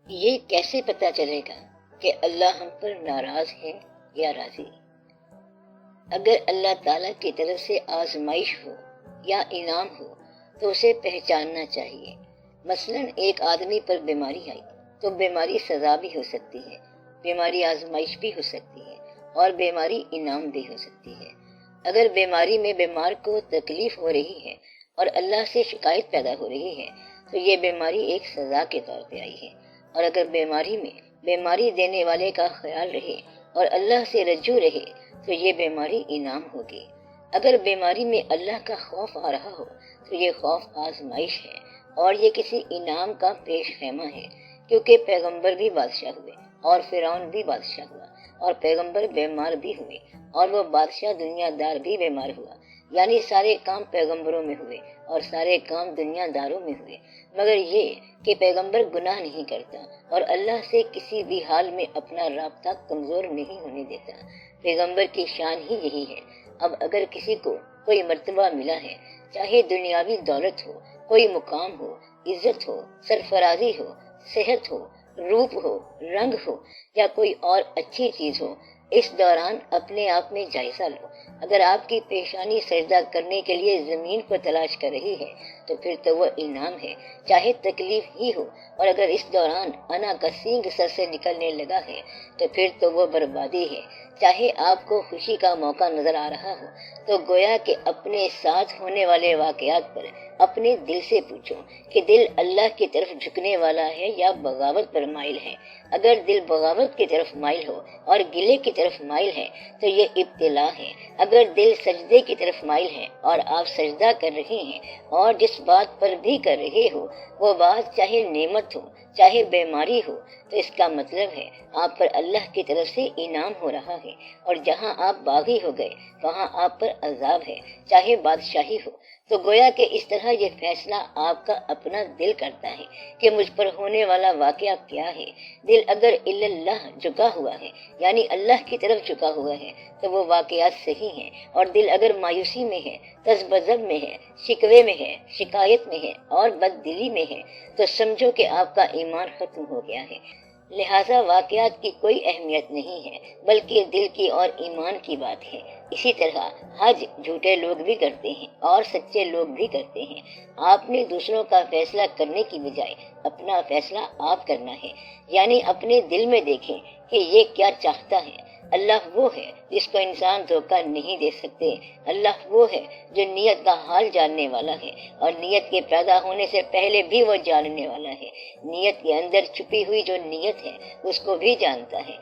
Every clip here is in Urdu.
یہ کیسے پتہ چلے گا کہ اللہ ہم پر ناراض ہے یا راضی؟ اگر اللہ تعالیٰ کی طرف سے آزمائش ہو یا انعام ہو تو اسے پہچاننا چاہیے۔ مثلاً ایک آدمی پر بیماری آئی تو بیماری سزا بھی ہو سکتی ہے، بیماری آزمائش بھی ہو سکتی ہے، اور بیماری انعام بھی ہو سکتی ہے۔ اگر بیماری میں بیمار کو تکلیف ہو رہی ہے اور اللہ سے شکایت پیدا ہو رہی ہے تو یہ بیماری ایک سزا کے طور پہ آئی ہے، اور اگر بیماری میں بیماری دینے والے کا خیال رہے اور اللہ سے رجوع رہے تو یہ بیماری انعام ہوگی۔ اگر بیماری میں اللہ کا خوف آ رہا ہو تو یہ خوف آزمائش ہے اور یہ کسی انعام کا پیش خیمہ ہے، کیونکہ پیغمبر بھی بادشاہ ہوئے اور فرعون بھی بادشاہ ہوا اور پیغمبر بیمار بھی ہوئے اور وہ بادشاہ دنیا دار بھی بیمار ہوا، یعنی سارے کام پیغمبروں میں ہوئے اور سارے کام دنیا داروں میں ہوئے، مگر یہ کہ پیغمبر گناہ نہیں کرتا اور اللہ سے کسی بھی حال میں اپنا رابطہ کمزور نہیں ہونے دیتا۔ پیغمبر کی شان ہی یہی ہے۔ اب اگر کسی کو کوئی مرتبہ ملا ہے، چاہے دنیاوی دولت ہو، کوئی مقام ہو، عزت ہو، سرفرازی ہو، صحت ہو، روپ ہو، رنگ ہو یا کوئی اور اچھی چیز ہو، اس دوران اپنے آپ میں جائزہ لو۔ اگر آپ کی پیشانی سجدہ کرنے کے لیے زمین کو تلاش کر رہی ہے تو پھر تو وہ انعام ہے، چاہے تکلیف ہی ہو، اور اگر اس دوران انا کا سینگ سر سے نکلنے لگا ہے تو پھر تو وہ بربادی ہے۔ چاہے آپ کو خوشی کا موقع نظر آ رہا ہو تو گویا کہ اپنے ساتھ ہونے والے واقعات پر اپنے دل سے پوچھو کہ دل اللہ کی طرف جھکنے والا ہے یا بغاوت پر مائل ہے۔ اگر دل بغاوت کی طرف مائل ہو اور گلے کی طرف مائل ہے تو یہ ابتلا ہے۔ اگر دل سجدے کی طرف مائل ہے اور آپ سجدہ کر رہے ہیں اور جس بات پر بھی کر رہے ہو وہ بات چاہے نعمت ہو چاہے بیماری ہو تو اس کا مطلب ہے آپ پر اللہ کی طرف سے انعام ہو رہا ہے، اور جہاں آپ باغی ہو گئے وہاں آپ پر عذاب ہے، چاہے بادشاہی ہو۔ تو گویا کہ اس طرح یہ فیصلہ آپ کا اپنا دل کرتا ہے کہ مجھ پر ہونے والا واقعہ کیا ہے۔ دل اگر اللہ جھکا ہوا ہے یعنی اللہ کی طرف جھکا ہوا ہے تو وہ واقعات صحیح ہیں، اور دل اگر مایوسی میں ہے، تذبذب میں ہے، شکوے میں ہے، شکایت میں ہے اور بددلی میں ہے تو سمجھو کہ آپ کا ایمان ختم ہو گیا ہے۔ لہٰذا واقعات کی کوئی اہمیت نہیں ہے بلکہ دل کی اور ایمان کی بات ہے۔ اسی طرح حج جھوٹے لوگ بھی کرتے ہیں اور سچے لوگ بھی کرتے ہیں۔ آپ نے دوسروں کا فیصلہ کرنے کی بجائے اپنا فیصلہ آپ کرنا ہے، یعنی اپنے دل میں دیکھیں کہ یہ کیا چاہتا ہے۔ اللہ وہ ہے جس کو انسان دھوکہ نہیں دے سکتے۔ اللہ وہ ہے جو نیت کا حال جاننے والا ہے، اور نیت کے پیدا ہونے سے پہلے بھی وہ جاننے والا ہے۔ نیت کے اندر چھپی ہوئی جو نیت ہے اس کو بھی جانتا ہے،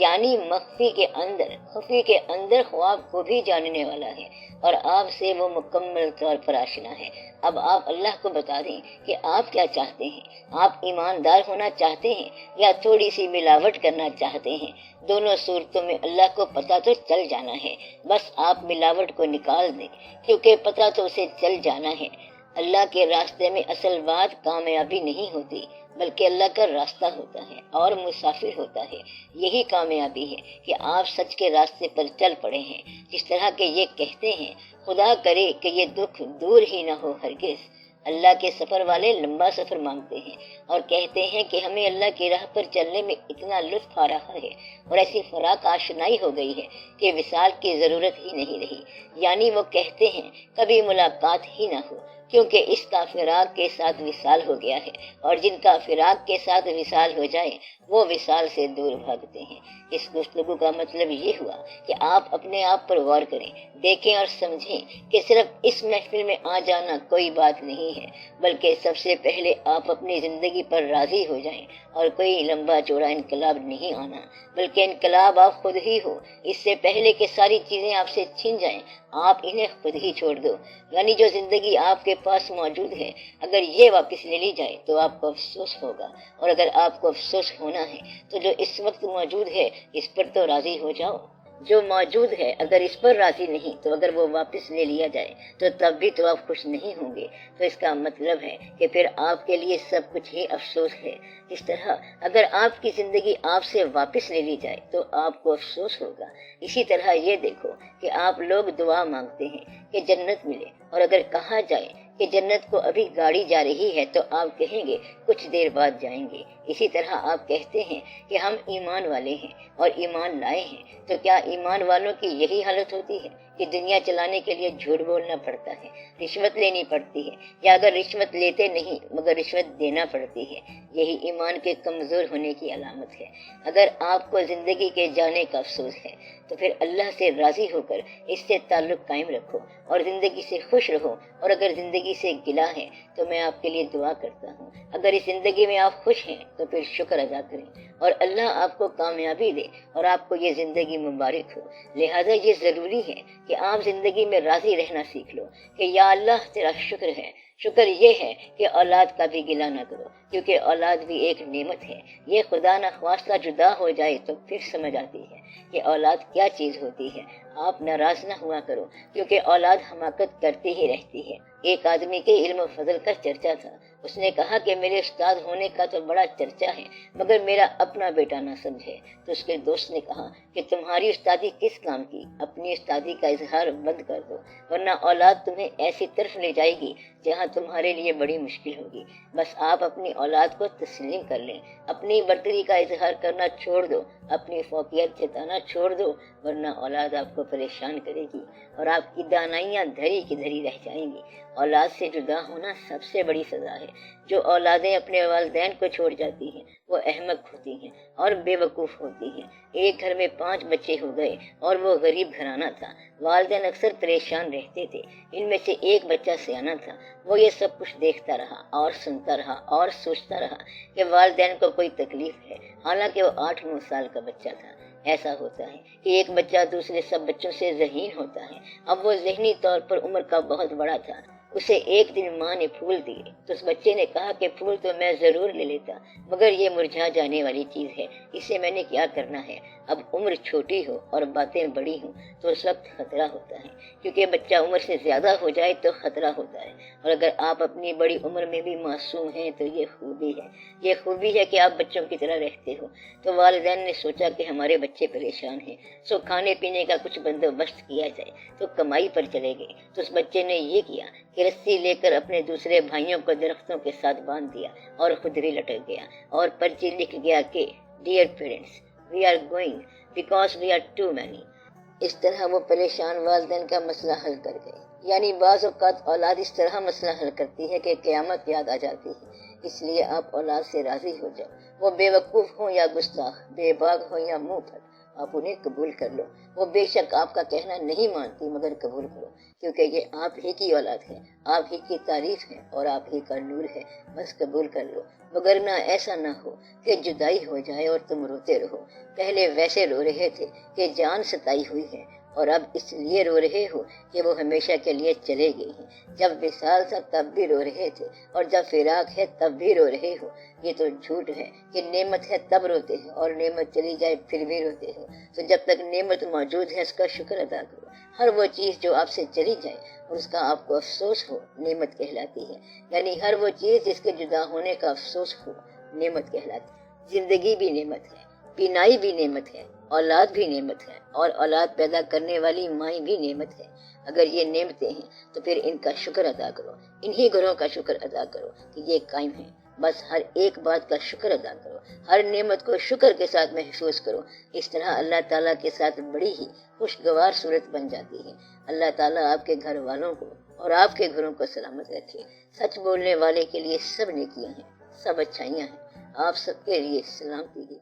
یعنی مخفی کے اندر خفی کے اندر خواب کو بھی جاننے والا ہے، اور آپ سے وہ مکمل طور پر آشنا ہے۔ اب آپ اللہ کو بتا دیں کہ آپ کیا چاہتے ہیں۔ آپ ایماندار ہونا چاہتے ہیں یا تھوڑی سی ملاوٹ کرنا چاہتے ہیں؟ دونوں صورتوں میں اللہ کو پتہ تو چل جانا ہے، بس آپ ملاوٹ کو نکال دیں، کیونکہ پتہ تو اسے چل جانا ہے۔ اللہ کے راستے میں اصل بات کامیابی نہیں ہوتی بلکہ اللہ کا راستہ ہوتا ہے اور مسافر ہوتا ہے۔ یہی کامیابی ہے کہ آپ سچ کے راستے پر چل پڑے ہیں، جس طرح کہ یہ کہتے ہیں خدا کرے کہ یہ دکھ دور ہی نہ ہو ہرگز۔ اللہ کے سفر والے لمبا سفر مانگتے ہیں اور کہتے ہیں کہ ہمیں اللہ کی راہ پر چلنے میں اتنا لطف آ رہا ہے اور ایسی فراق آشنائی ہو گئی ہے کہ وصال کی ضرورت ہی نہیں رہی، یعنی وہ کہتے ہیں کبھی ملاقات ہی نہ ہو، کیونکہ اس کا فراق کے ساتھ وصال ہو گیا ہے، اور جن کا فراق کے ساتھ وصال ہو جائے وہ وصال سے دور بھاگتے ہیں۔ اس گفتگو کا مطلب یہ ہوا کہ آپ اپنے آپ پر غور کریں، دیکھیں اور سمجھیں کہ صرف اس محفل میں آ جانا کوئی بات نہیں ہے، بلکہ سب سے پہلے آپ اپنی زندگی پر راضی ہو جائیں، اور کوئی لمبا چوڑا انقلاب نہیں آنا بلکہ انقلاب آپ خود ہی ہو۔ اس سے پہلے کہ ساری چیزیں آپ سے چھن جائیں آپ انہیں خود ہی چھوڑ دو، یعنی جو زندگی آپ کے پاس موجود ہے اگر یہ واپس لے لی جائے تو آپ کو افسوس ہوگا، اور اگر آپ کو افسوس ہونا ہے تو جو اس وقت موجود ہے اس پر تو راضی ہو جاؤ۔ جو موجود ہے اگر اس پر راضی نہیں تو اگر وہ واپس لے لیا جائے تو تب بھی تو آپ خوش نہیں ہوں گے۔ تو اس کا مطلب ہے کہ پھر آپ کے لیے سب کچھ ہی افسوس ہے۔ اس طرح اگر آپ کی زندگی آپ سے واپس لے لی جائے تو آپ کو افسوس ہوگا۔ اسی طرح یہ دیکھو کہ آپ لوگ دعا مانگتے ہیں کہ جنت ملے، اور اگر کہا جائے کہ جنت کو ابھی گاڑی جا رہی ہے تو آپ کہیں گے کچھ دیر بعد جائیں گے، اسی طرح آپ کہتے ہیں کہ ہم ایمان والے ہیں اور ایمان لائے ہیں، تو کیا ایمان والوں کی یہی حالت ہوتی ہے کہ دنیا چلانے کے لیے جھوٹ بولنا پڑتا ہے، رشوت لینی پڑتی ہے، یا اگر رشوت لیتے نہیں مگر رشوت دینا پڑتی ہے؟ یہی ایمان کے کمزور ہونے کی علامت ہے۔ اگر آپ کو زندگی کے جانے کا افسوس ہے تو پھر اللہ سے راضی ہو کر اس سے تعلق قائم رکھو اور زندگی سے خوش رہو، اور اگر زندگی سے گلہ ہے تو میں آپ کے لیے دعا کرتا ہوں، اگر اس زندگی میں آپ خوش ہیں تو پھر شکر ادا کریں اور اللہ آپ کو کامیابی دے اور آپ کو یہ زندگی مبارک ہو۔ لہذا یہ ضروری ہے کہ آپ زندگی میں راضی رہنا سیکھ لو کہ یا اللہ تیرا شکر ہے۔ شکر یہ ہے کہ اولاد کا بھی گلہ نہ کرو، کیونکہ اولاد بھی ایک نعمت ہے۔ یہ خدا نخواستہ جدا ہو جائے تو پھر سمجھ آتی ہے کہ اولاد کیا چیز ہوتی ہے۔ آپ ناراض نہ ہوا کرو، کیونکہ اولاد حماقت کرتی ہی رہتی ہے۔ ایک آدمی کے علم و فضل کا چرچا تھا، اس نے کہا کہ میرے استاد ہونے کا تو بڑا چرچا ہے مگر میرا اپنا بیٹا نہ سمجھے، تو اس کے دوست نے کہا کہ تمہاری استادی کس کام کی، اپنی استادی کا اظہار بند کر دو ورنہ اولاد تمہیں ایسی طرف لے جائے گی جہاں تمہارے لیے بڑی مشکل ہوگی۔ بس آپ اپنی اولاد کو تسلیم کر لیں، اپنی برتری کا اظہار کرنا چھوڑ دو، اپنی فوقیت جتانا چھوڑ دو، ورنہ اولاد آپ کو پریشان کرے گی اور آپ کی دانائیاں دھری کی دھری رہ جائیں گی۔ اولاد سے جدا ہونا سب سے بڑی سزا ہے۔ جو اولادیں اپنے والدین کو چھوڑ جاتی ہیں وہ احمق ہوتی ہیں اور بے وقوف ہوتی ہیں۔ ایک گھر میں 5 بچے ہو گئے اور وہ غریب گھرانہ تھا۔ والدین اکثر پریشان رہتے تھے۔ ان میں سے ایک بچہ سیانا تھا، وہ یہ سب کچھ دیکھتا رہا اور سنتا رہا اور سوچتا رہا کہ والدین کو کوئی تکلیف ہے، حالانکہ وہ 8-9 سال کا بچہ تھا۔ ایسا ہوتا ہے کہ ایک بچہ دوسرے سب بچوں سے ذہین ہوتا ہے۔ اب وہ ذہنی طور پر عمر کا بہت بڑا تھا۔ اسے ایک دن ماں نے پھول دیے تو اس بچے نے کہا کہ پھول تو میں ضرور لے لیتا مگر یہ مرجھا جانے والی چیز ہے، اسے میں نے کیا کرنا ہے؟ اب عمر چھوٹی ہو اور باتیں بڑی ہوں تو اس وقت خطرہ ہوتا ہے، کیونکہ بچہ عمر سے زیادہ ہو جائے تو خطرہ ہوتا ہے، اور اگر آپ اپنی بڑی عمر میں بھی معصوم ہیں تو یہ خوبی ہے کہ آپ بچوں کی طرح رہتے ہو۔ تو والدین نے سوچا کہ ہمارے بچے پریشان ہیں، سو کھانے پینے کا کچھ بندوبست کیا جائے، تو کمائی پر چلے گئے۔ تو اس بچے نے یہ کیا کہ رسی لے کر اپنے دوسرے بھائیوں کو درختوں کے ساتھ باندھ دیا اور خود بھی لٹک گیا اور پرچی لکھ گیا کہ dear parents we are going because we are too many. اس طرح وہ پریشان والدین کا مسئلہ حل کر گئے۔ یعنی بعض اوقات اولاد اس طرح مسئلہ حل کرتی ہے کہ قیامت یاد آ جاتی ہے۔ اس لیے آپ اولاد سے راضی ہو جاؤ، وہ بے وقوف ہوں یا گستاخ، بے باک ہو یا منہ پھٹ، آپ انہیں قبول کر لو۔ وہ بے شک آپ کا کہنا نہیں مانتی مگر قبول کرو، کیونکہ یہ آپ ہی کی اولاد ہے، آپ ہی کی تعریف ہے اور آپ ہی کا نور ہے، بس قبول کر لو۔ وگرنہ ایسا نہ ہو کہ جدائی ہو جائے اور تم روتے رہو۔ پہلے ویسے رو رہے تھے کہ جان ستائی ہوئی ہے، اور اب اس لیے رو رہے ہو کہ وہ ہمیشہ کے لیے چلے گئے ہیں۔ جب وصال تھا تب بھی رو رہے تھے اور جب فراق ہے تب بھی رو رہے ہو۔ یہ تو جھوٹ ہے کہ نعمت ہے تب روتے ہیں اور نعمت چلی جائے پھر بھی روتے ہو۔ تو جب تک نعمت موجود ہے اس کا شکر ادا کرو۔ ہر وہ چیز جو آپ سے چلی جائے اور اس کا آپ کو افسوس ہو نعمت کہلاتی ہے، یعنی ہر وہ چیز جس کے جدا ہونے کا افسوس ہو نعمت کہلاتی ہے۔ زندگی بھی نعمت ہے، بینائی بھی نعمت ہے، اولاد بھی نعمت ہے، اور اولاد پیدا کرنے والی مائیں بھی نعمت ہے۔ اگر یہ نعمتیں ہیں تو پھر ان کا شکر ادا کرو، انہی گھروں کا شکر ادا کرو کہ یہ قائم ہیں۔ بس ہر ایک بات کا شکر ادا کرو، ہر نعمت کو شکر کے ساتھ محسوس کرو۔ اس طرح اللہ تعالیٰ کے ساتھ بڑی ہی خوشگوار صورت بن جاتی ہے۔ اللہ تعالیٰ آپ کے گھر والوں کو اور آپ کے گھروں کو سلامت رکھے۔ سچ بولنے والے کے لیے سب نیکیاں ہیں، سب اچھائیاں ہیں۔ آپ سب کے لیے سلامتی کی